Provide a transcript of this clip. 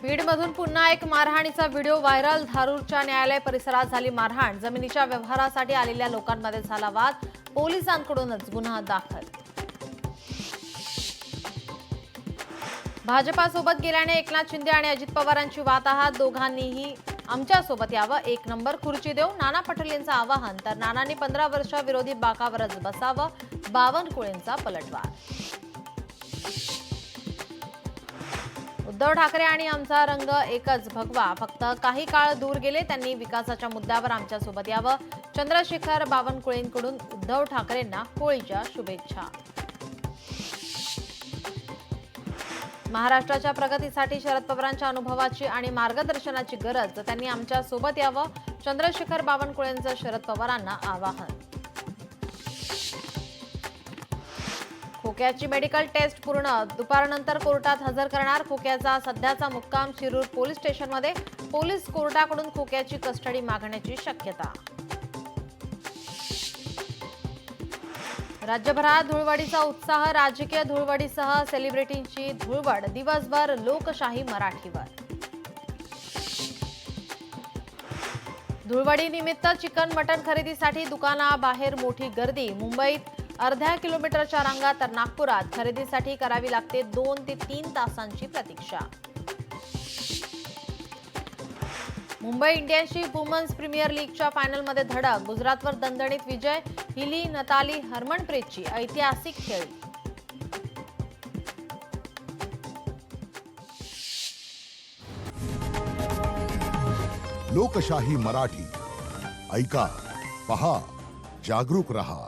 बीडमधून पुन्हा एक मारहाणीचा व्हिडिओ व्हायरल। धारूरच्या न्यायालय परिसरात झाली मारहाण। जमिनीच्या व्यवहारासाठी आलेल्या लोकांमध्ये झाला वाद। पोलिसांकडूनच गुन्हा दाखल। भाजपासोबत गेल्याने एकनाथ शिंदे आणि अजित पवारांची वाताहत। दोघांनीही आमच्यासोबत यावं, एक नंबर खुर्ची देऊ, नाना पटोलेंचं आवाहन। तर नानांनी 15 वर्ष विरोधी बाकावरच बसावं, बावनकुळेंचा पलटवार। उद्धव ठाकरे आणि आमचा रंग एकच भगवा, फक्त काही काळ दूर गेले, त्यांनी विकासाच्या मुद्द्यावर आमच्यासोबत यावं। चंद्रशेखर बावनकुळेंकडून उद्धव ठाकरेंना होळीच्या शुभेच्छा। महाराष्ट्राच्या प्रगतीसाठी शरद पवारांच्या अनुभवाची आणि मार्गदर्शनाची गरज, त्यांनी आमच्या सोबत यावं। चंद्रशेखर बावनकुळेंचं शरद पवारांना आवाहन। खोक्याची मेडिकल टेस्ट पूर्ण, दुपारनंतर कोर्टात हजर करणार। खोक्याचा सध्याचा मुक्काम शिरूर पोलीस स्टेशनमध्ये। पोलीस कोर्टाकडून खोक्याची कस्टडी मागण्याची शक्यता। राज्यभरात धुळवडीचा उत्साह, राजकीय धुळवडीसह सेलिब्रिटींची धुळवड। दिवसभर लोकशाही मराठीवर। धुळवडी निमित्त चिकन मटण खरेदीसाठी दुकानाबाहेर मोठी गर्दी। मुंबईत अर्ध्या किलोमीटरच्या रांगा, तर नागपुरात खरेदीसाठी करावी लागते 2 ते 3 तासांची प्रतीक्षा। मुंबई इंडियन्सची वुमन्स प्रीमियर लीगच्या फायनलमध्ये धडक। गुजरातवर दणदणीत विजय। हिली, नताली, हरमनप्रीतची ऐतिहासिक खेळी। लोकशाही मराठी ऐका, पहा, जागरूक रहा।